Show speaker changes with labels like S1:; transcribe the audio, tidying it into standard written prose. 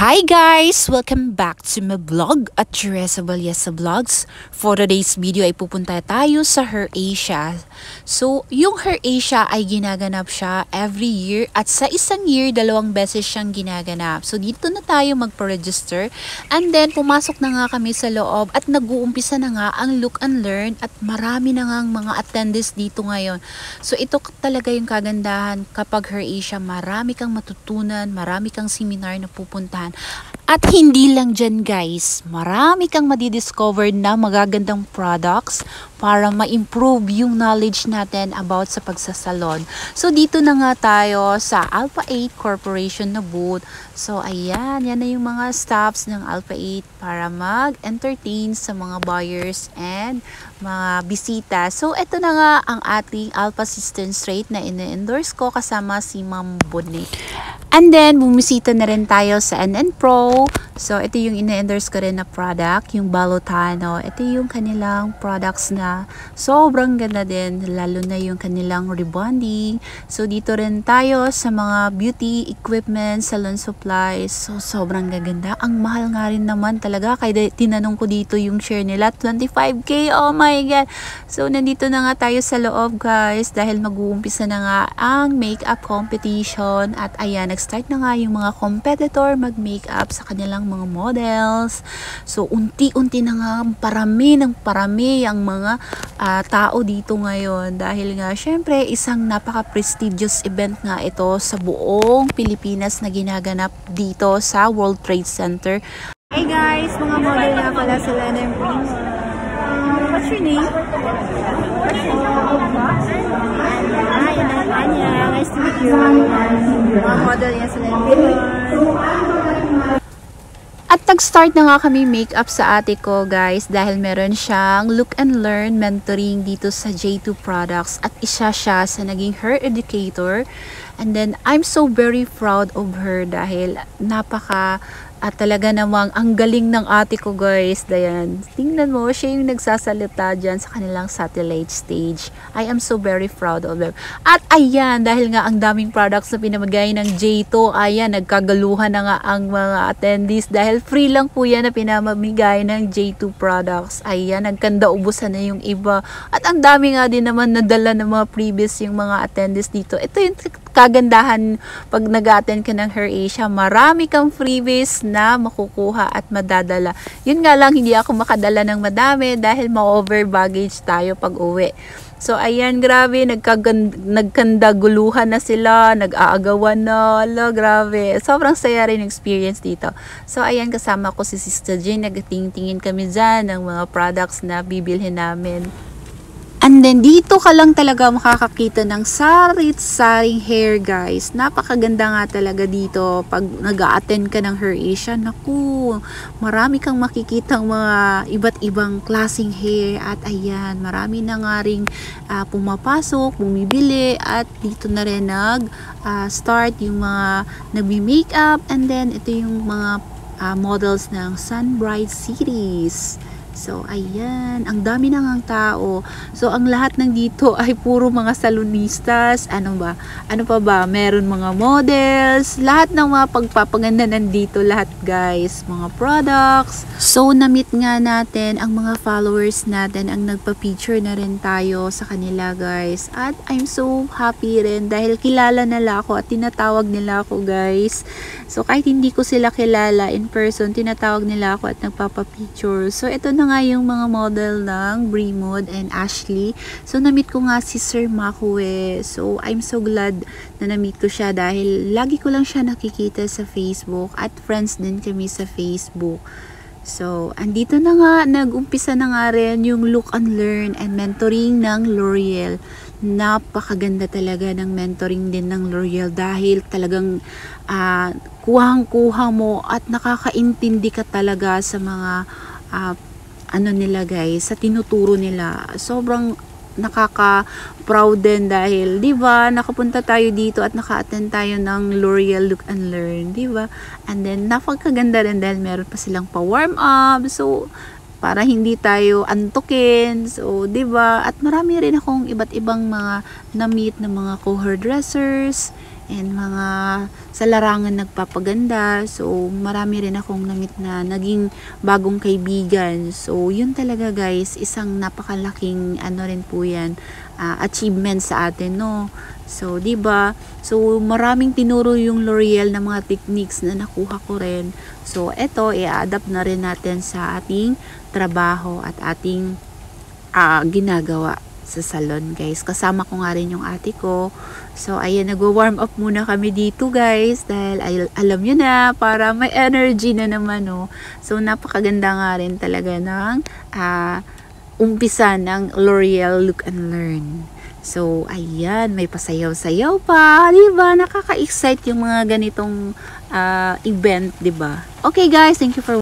S1: Hi guys! Welcome back to my vlog at Teresa Vallesa Vlogs. For today's video ay pupunta tayo sa Her Asia. So, yung Her Asia ay ginaganap siya every year at sa isang year, 2 beses siyang ginaganap. So, dito na tayo magpa-register and then pumasok na nga kami sa loob at nag-uumpisa na nga ang look and learn at marami na nga mga attendees dito ngayon. So, ito talaga yung kagandahan kapag Her Asia, marami kang matutunan, marami kang seminar na pupuntahan. At hindi lang dyan guys, marami kang madidiscover na magagandang products para ma-improve yung knowledge natin about sa pagsasalon. So dito na nga tayo sa Alpha 8 Corporation na booth. So ayan, yan na yung mga staffs ng Alpha 8 para mag-entertain sa mga buyers and mga bisita. So ito na nga ang ating Alpha Assistance Rate na ina-endorse ko kasama si Ma'am Bonnie. And then, bumisita na rin tayo sa NN Pro. So, ito yung ina-endorse ko rin na product, yung Balotano. Ito yung kanilang products na sobrang ganda din, lalo na yung kanilang rebonding. So, dito rin tayo sa mga beauty equipment, salon supplies. So, sobrang gaganda. Ang mahal nga rin naman talaga. Kaya tinanong ko dito yung share nila, 25K. Oh my God! So, nandito na nga tayo sa loob, guys, dahil mag-uumpisa na nga ang makeup competition. At ayan, start na nga yung mga competitor mag-makeup sa kanilang mga models. So, unti-unti na nga parami ang mga tao dito ngayon. Dahil nga, syempre, isang napaka-prestigious event nga ito sa buong Pilipinas na ginaganap dito sa World Trade Center. Hey guys! Mga model nga pala sa Leonard Prince. What's your name? Anya, nice to meet you. Mga model yan sa At nag-start na nga kami makeup sa ate ko guys dahil meron siyang look and learn mentoring dito sa J2 Products at isa siya sa naging her educator. And then I'm so very proud of her dahil at talaga namang ang galing ng ate ko guys. Dayan, tingnan mo, siya yung nagsasalita dyan sa kanilang satellite stage. I am so very proud of them. At ayan, dahil nga ang daming products na pinamagay ng J2, ayan, nagkagaluhan na nga ang mga attendees dahil free lang po yan na pinamamigay ng J2 Products. Ayan, nagkanda ubusan na yung iba. At ang dami nga din naman nadala ng mga previous yung mga attendees dito. Ito yung kagandahan pag nag-attend ka ng Her Asia, marami kang freebies na makukuha at madadala. Yun nga lang, hindi ako makadala ng madami dahil ma-over baggage tayo pag uwi. So, ayan, grabe, nagkandaguluhan na sila, nag-aagawan na, grabe. Sobrang saya rin experience dito. So, ayan, kasama ko si Sister Jane, nagtingin kami dyan ng mga products na bibilhin namin. And then, dito ka lang talaga makakakita ng saring hair, guys. Napakaganda nga talaga dito pag nag-a-attend ka ng Her Asia. Naku, marami kang makikitang mga iba't ibang klaseng hair. At ayan, marami na nga ring pumapasok, bumibili. At dito na rin nag-start yung mga nagbi-makeup. And then, ito yung mga models ng Sunbright series. So, ayan. Ang dami na ngang tao. So, ang lahat ng dito ay puro mga salonistas. Ano pa ba? Meron mga models. Lahat ng mga pagpapaganda nandito. Lahat, guys. Mga products. So, na-meet nga natin ang mga followers natin. Ang nagpa-picture na rin tayo sa kanila, guys. At I'm so happy rin dahil kilala nila ako at tinatawag nila ako, guys. So, kahit hindi ko sila kilala in person, tinatawag nila ako at nagpapa-picture. So, ito na nga yung mga model ng Bremod and Ashley. So, na-meet ko nga si Sir Makue. So, I'm so glad na na-meet ko siya dahil lagi ko lang siya nakikita sa Facebook at friends din kami sa Facebook. So, andito na nga, nag-umpisa na nga rin yung look and learn and mentoring ng L'Oreal. Napakaganda talaga ng mentoring din ng L'Oreal dahil talagang kuhang-kuha mo at nakakaintindi ka talaga sa mga nila guys, sa tinuturo nila. Sobrang nakaka-proud din dahil, di ba, nakapunta tayo dito at naka-attend tayo ng L'Oreal Look and Learn, di ba? And then, napakaganda rin dahil meron pa silang pa-warm up. So, para hindi tayo antukin. So, 'di ba? At marami rin akong iba't ibang mga na-meet na mga co-hairdressers and mga sa larangan nagpapaganda. So, marami rin akong namit na naging bagong kaibigan. So, yun talaga guys, isang napakalaking ano rin po yan, achievement sa atin, no? So, 'di ba? So, maraming tinuro yung L'Oreal na mga techniques na nakuha ko rin. So, eto i-adapt na rin natin sa ating trabaho at ating ginagawa sa salon guys. Kasama ko nga rin yung ate ko. So ayan, nagwa-warm up muna kami dito guys dahil alam nyo na, para may energy na naman, no. So napakaganda nga rin talaga ng umpisa ng L'Oreal Look and Learn. So ayan, may pasayaw-sayaw pa, 'di ba? Nakaka-excite yung mga ganitong event, 'di ba? Okay guys, thank you for